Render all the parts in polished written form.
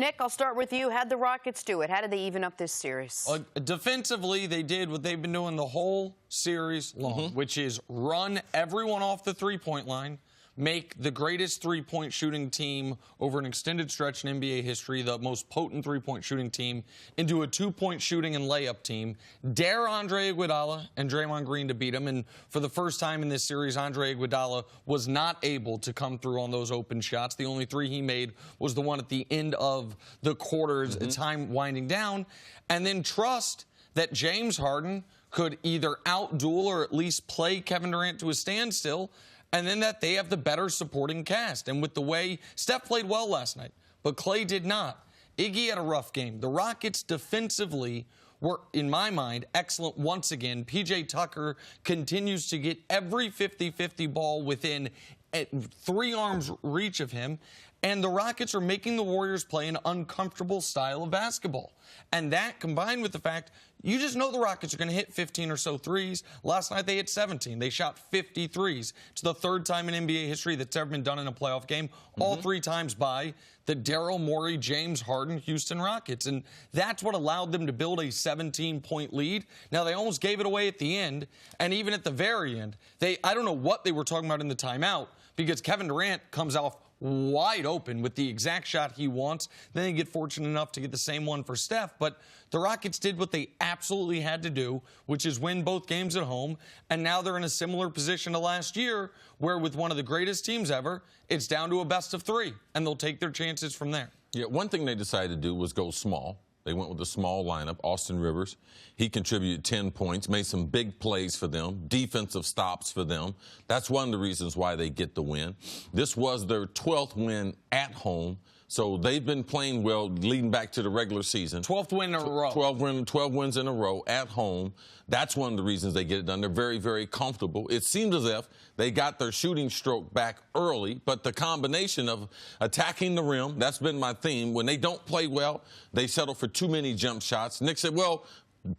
Nick, I'll start with you. How'd the Rockets do it? How did they even up this series? Defensively, they did what they've been doing the whole series long, which is run everyone off the three-point line, make the greatest three-point shooting team over an extended stretch in NBA history, the most potent three-point shooting team, into a two-point shooting and layup team, dare Andre Iguodala and Draymond Green to beat him. And for the first time in this series, Andre Iguodala was not able to come through on those open shots. The only three he made was the one at the end of the quarter's time winding down. And then trust that James Harden could either outduel or at least play Kevin Durant to a standstill, and then that they have the better supporting cast. And with the way Steph played well last night, but Klay did not. Iggy had a rough game. The Rockets defensively were, in my mind, excellent once again. P.J. Tucker continues to get every 50-50 ball within 3 arms reach of him. And the Rockets are making the Warriors play an uncomfortable style of basketball. And that, combined with the fact you just know the Rockets are going to hit 15 or so threes. Last night they hit 17. They shot 50 threes. It's the third time in NBA history that's ever been done in a playoff game, all 3 times by the Daryl Morey, James Harden, Houston Rockets. And that's what allowed them to build a 17-point lead. Now, they almost gave it away at the end, and even at the very end, I don't know what they were talking about in the timeout, because Kevin Durant comes off wide open with the exact shot he wants. Then they get fortunate enough to get the same one for Steph. But the Rockets did what they absolutely had to do, which is win both games at home. And now they're in a similar position to last year, where with one of the greatest teams ever, it's down to a best of 3. And they'll take their chances from there. Yeah, one thing they decided to do was go small. They went with a small lineup. Austin Rivers, he contributed 10 points, made some big plays for them, defensive stops for them. That's one of the reasons why they get the win. This was their 12th win at home. So they've been playing well leading back to the regular season. 12th win in a row. 12 wins in a row at home. That's one of the reasons they get it done. They're very, very comfortable. It seems as if they got their shooting stroke back early, but the combination of attacking the rim, that's been my theme. When they don't play well, they settle for too many jump shots. Nick said, well,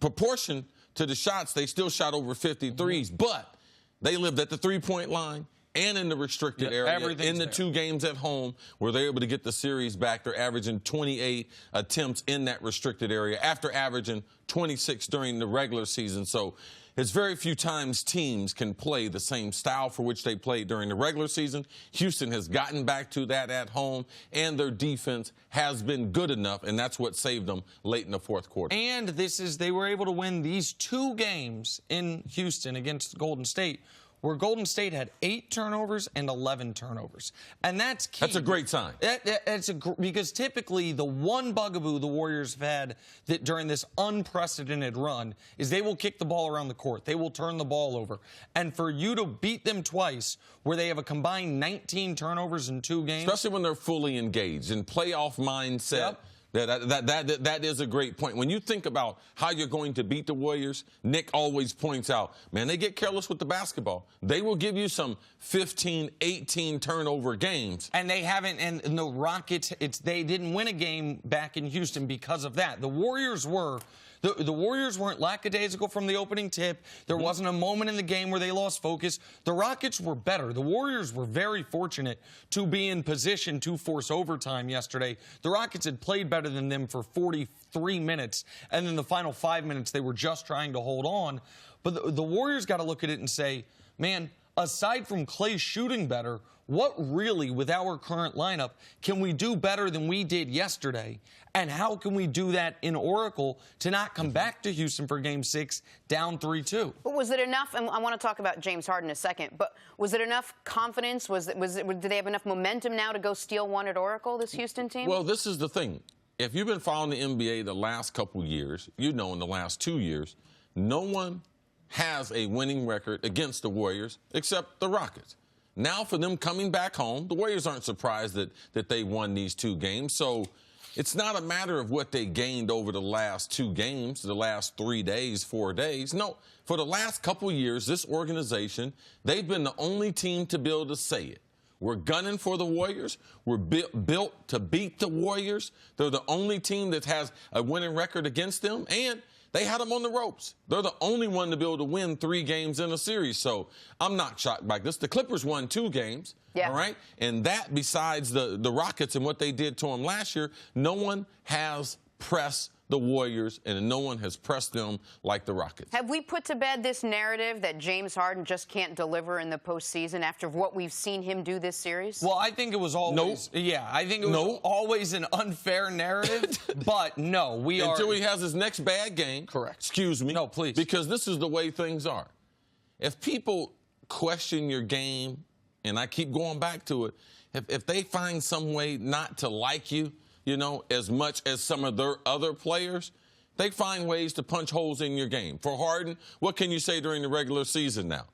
proportion to the shots, they still shot over 50 threes, but they lived at the three-point line and in the restricted area in the 2 games at home where they're able to get the series back. They're averaging 28 attempts in that restricted area after averaging 26 during the regular season. So it's very few times teams can play the same style for which they played during the regular season. Houston has gotten back to that at home, and their defense has been good enough, and that's what saved them late in the fourth quarter. And they were able to win these 2 games in Houston against Golden State, where Golden State had 8 turnovers and 11 turnovers. And that's key. That's a great sign. Because typically the one bugaboo the Warriors have had during this unprecedented run is they will kick the ball around the court. They will turn the ball over. And for you to beat them twice, where they have a combined 19 turnovers in 2 games. Especially when they're fully engaged in playoff mindset. Yep. That is a great point. When you think about how you're going to beat the Warriors, Nick always points out, man, they get careless with the basketball. They will give you some 15, 18 turnover games. And they haven't, and the Rockets, they didn't win a game back in Houston because of that. The Warriors were. The Warriors weren't lackadaisical from the opening tip. There wasn't a moment in the game where they lost focus. The Rockets were better. The Warriors were very fortunate to be in position to force overtime yesterday. The Rockets had played better than them for 43 minutes, and then the final 5 minutes they were just trying to hold on. But the Warriors got to look at it and say, man, aside from Klay shooting better, what really, with our current lineup, can we do better than we did yesterday? And how can we do that in Oracle to not come back to Houston for Game 6 down 3-2? But was it enough? And I want to talk about James Harden in a second. But was it enough confidence? Did they have enough momentum now to go steal one at Oracle, this Houston team? Well, this is the thing. If you've been following the NBA the last couple years, you know in the last 2 years, no one has a winning record against the Warriors except the Rockets. Now for them coming back home, the Warriors aren't surprised that they won these 2 games. So it's not a matter of what they gained over the last 2 games, the last 3 days, 4 days. No, for the last couple years, this organization, they've been the only team to be able to say it. We're gunning for the Warriors. We're built to beat the Warriors. They're the only team that has a winning record against them. And They had them on the ropes. They're the only one to be able to win 3 games in a series. So I'm not shocked by this. The Clippers won 2 games. Yeah. All right. And that, besides the Rockets and what they did to them last year, no one has pressed the Warriors, and no one has pressed them like the Rockets. Have we put to bed this narrative that James Harden just can't deliver in the postseason after what we've seen him do this series? Well, I think it was always, yeah, I think it was always an unfair narrative, but no, Until he has his next bad game. Correct. Excuse me. No, please. Because this is the way things are. If people question your game, and I keep going back to it, if they find some way not to like you, you know, as much as some of their other players, they find ways to punch holes in your game. For Harden, what can you say during the regular season now?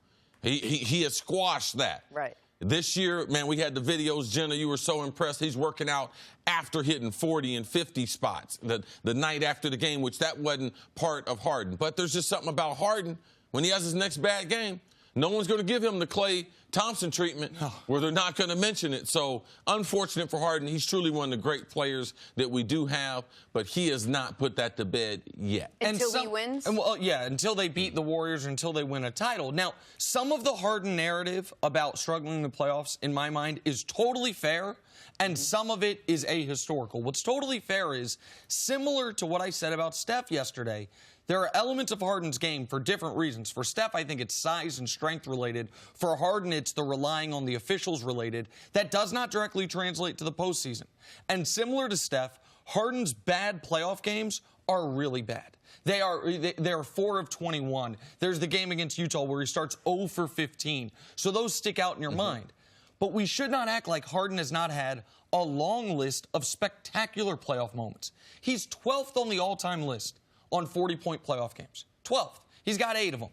He has squashed that. Right. This year, man, we had the videos. Jenna, you were so impressed. He's working out after hitting 40 and 50 spots the night after the game, which that wasn't part of Harden. But there's just something about Harden. When he has his next bad game, no one's going to give him the Klay Thompson treatment where they're not going to mention it. So, unfortunate for Harden. He's truly one of the great players that we do have, but he has not put that to bed yet. Until he wins? Yeah, until they beat the Warriors, until they win a title. Now, some of the Harden narrative about struggling in the playoffs, in my mind, is totally fair, and some of it is ahistorical. What's totally fair is, similar to what I said about Steph yesterday, there are elements of Harden's game for different reasons. For Steph, I think it's size and strength related. For Harden, it's the relying on the officials related. That does not directly translate to the postseason. And similar to Steph, Harden's bad playoff games are really bad. They are 4 of 21. There's the game against Utah where he starts 0 for 15. So those stick out in your mind. But we should not act like Harden has not had a long list of spectacular playoff moments. He's 12th on the all-time list on 40-point playoff games. 12th. He's got 8 of them.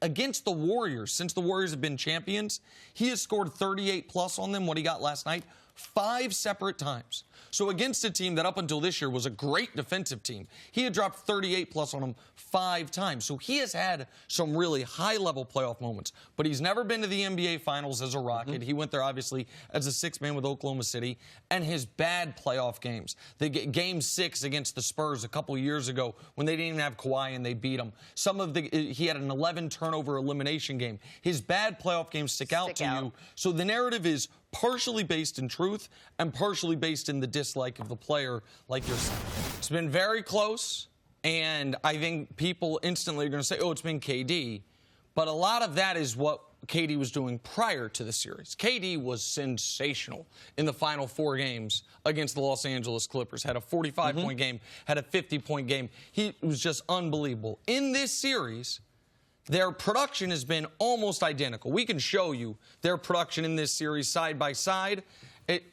Against the Warriors, since the Warriors have been champions, he has scored 38-plus on them, what he got last night, 5 separate times. So against a team that up until this year was a great defensive team, he had dropped 38-plus on them 5 times. So he has had some really high-level playoff moments. But he's never been to the NBA Finals as a Rocket. He went there, obviously, as a 6th man with Oklahoma City. And his bad playoff games, the Game 6 against the Spurs a couple years ago when they didn't even have Kawhi and they beat him. He had an 11-turnover elimination game. His bad playoff games stick out to you. So the narrative is partially based in truth and partially based in the dislike of the player, like you're saying. It's been very close, and I think people instantly are going to say, oh, it's been KD. But a lot of that is what KD was doing prior to the series. KD was sensational in the final 4 games against the Los Angeles Clippers. Had a 45-point game, had a 50-point game. He was just unbelievable. In this series, their production has been almost identical. We can show you their production in this series side by side.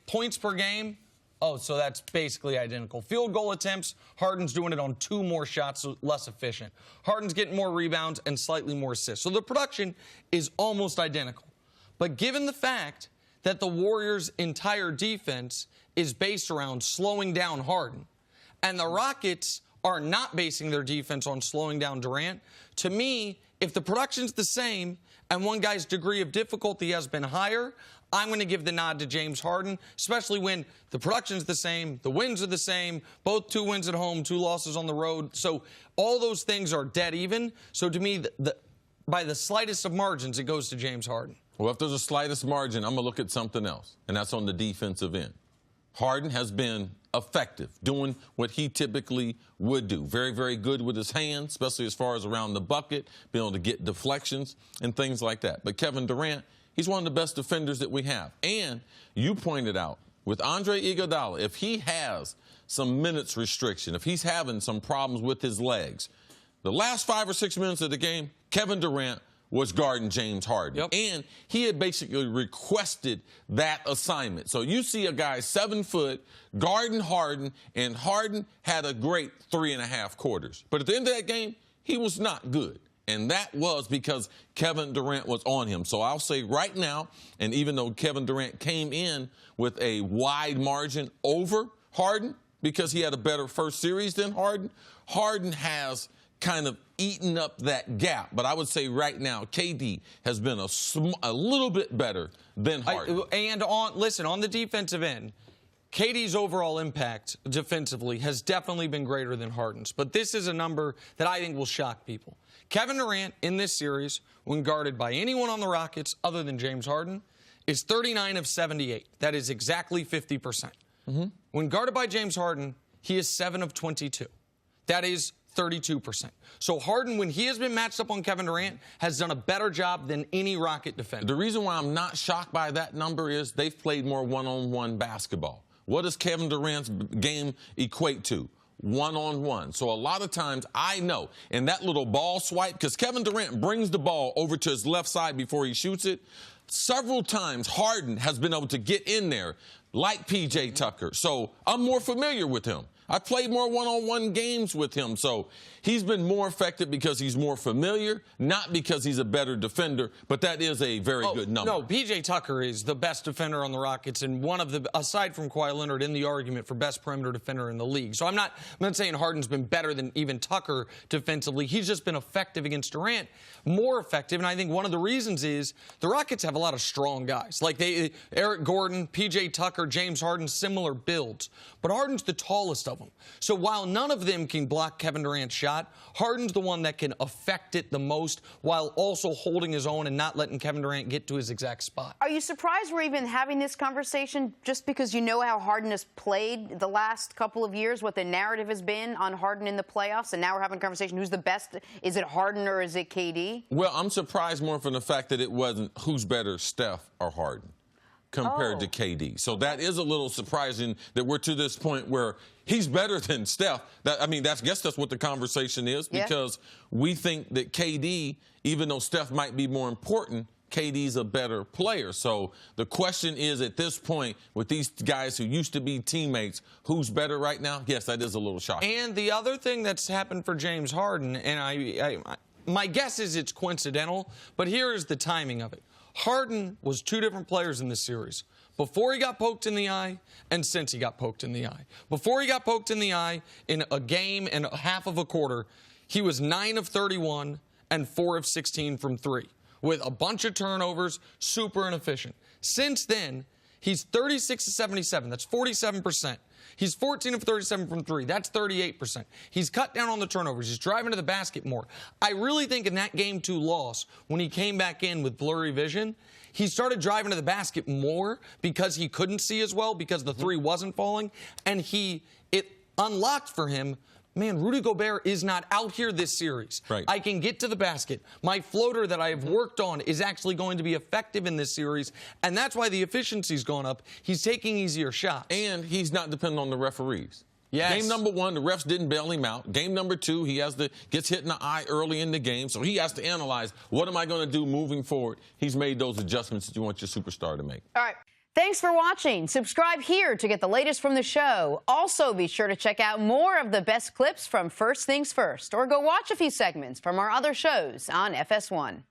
Points per game, so that's basically identical. Field goal attempts, Harden's doing it on 2 more shots, so less efficient. Harden's getting more rebounds and slightly more assists. So the production is almost identical. But given the fact that the Warriors' entire defense is based around slowing down Harden, and the Rockets are not basing their defense on slowing down Durant, to me, if the production's the same and one guy's degree of difficulty has been higher, I'm going to give the nod to James Harden, especially when the production's the same, the wins are the same, both 2 wins at home, 2 losses on the road. So all those things are dead even. So to me, by the slightest of margins, it goes to James Harden. Well, if there's a slightest margin, I'm going to look at something else, and that's on the defensive end. Harden has been effective, doing what he typically would do. Very, very good with his hands, especially as far as around the bucket, being able to get deflections and things like that. But Kevin Durant, he's one of the best defenders that we have. And you pointed out, with Andre Iguodala, if he has some minutes restriction, if he's having some problems with his legs, the last 5 or 6 minutes of the game, Kevin Durant was guarding James Harden. Yep. And he had basically requested that assignment. So you see a guy 7 foot guarding Harden, and Harden had a great 3.5 quarters. But at the end of that game, he was not good. And that was because Kevin Durant was on him. So I'll say right now, and even though Kevin Durant came in with a wide margin over Harden because he had a better first series than Harden, Harden has kind of eaten up that gap. But I would say right now, KD has been a little bit better than Harden. And on the defensive end, KD's overall impact defensively has definitely been greater than Harden's, but this is a number that I think will shock people. Kevin Durant in this series, when guarded by anyone on the Rockets other than James Harden, is 39 of 78. That is exactly 50%. When guarded by James Harden, he is 7 of 22. That is 32%. So Harden, when he has been matched up on Kevin Durant, has done a better job than any Rocket defender. The reason why I'm not shocked by that number is they've played more one-on-one basketball. What does Kevin Durant's game equate to? One-on-one. So a lot of times I know, in that little ball swipe, because Kevin Durant brings the ball over to his left side before he shoots it, several times Harden has been able to get in there like P.J. Tucker. So I'm more familiar with him. I played more one-on-one games with him, so he's been more effective because he's more familiar, not because he's a better defender, but that is a very good number. No, P.J. Tucker is the best defender on the Rockets and one of the, aside from Kawhi Leonard, in the argument for best perimeter defender in the league. So I'm not saying Harden's been better than even Tucker defensively. He's just been effective against Durant, more effective, and I think one of the reasons is the Rockets have a lot of strong guys. Like Eric Gordon, P.J. Tucker, James Harden, similar builds. But Harden's the tallest of them. So while none of them can block Kevin Durant's shot, Harden's the one that can affect it the most while also holding his own and not letting Kevin Durant get to his exact spot. Are you surprised we're even having this conversation just because you know how Harden has played the last couple of years, what the narrative has been on Harden in the playoffs, and now we're having a conversation who's the best? Is it Harden or is it KD? Well, I'm surprised more from the fact that it wasn't who's better, Steph or Harden, compared to KD. So that is a little surprising that we're to this point where he's better than Steph. I guess that's what the conversation is, because we think that KD, even though Steph might be more important, KD's a better player. So the question is, at this point, with these guys who used to be teammates, who's better right now? Yes, that is a little shocking. And the other thing that's happened for James Harden, and my guess is it's coincidental, but here is the timing of it. Harden was two different players in this series. Before he got poked in the eye and since he got poked in the eye. Before he got poked in the eye in a game and a half of a quarter, he was 9 of 31 and 4 of 16 from 3 with a bunch of turnovers, super inefficient. Since then, he's 36 of 77. That's 47%. He's 14 of 37 from 3. That's 38%. He's cut down on the turnovers. He's driving to the basket more. I really think in that Game 2 loss, when he came back in with blurry vision, he started driving to the basket more because he couldn't see as well, because the 3 wasn't falling, and it unlocked for him, man, Rudy Gobert is not out here this series. Right. I can get to the basket. My floater that I have worked on is actually going to be effective in this series, and that's why the efficiency's gone up. He's taking easier shots. And he's not dependent on the referees. Yes. Game number 1, the refs didn't bail him out. Game number 2, he gets hit in the eye early in the game, so he has to analyze, what am I going to do moving forward? He's made those adjustments that you want your superstar to make. All right. Thanks for watching. Subscribe here to get the latest from the show. Also, be sure to check out more of the best clips from First Things First, or go watch a few segments from our other shows on FS1.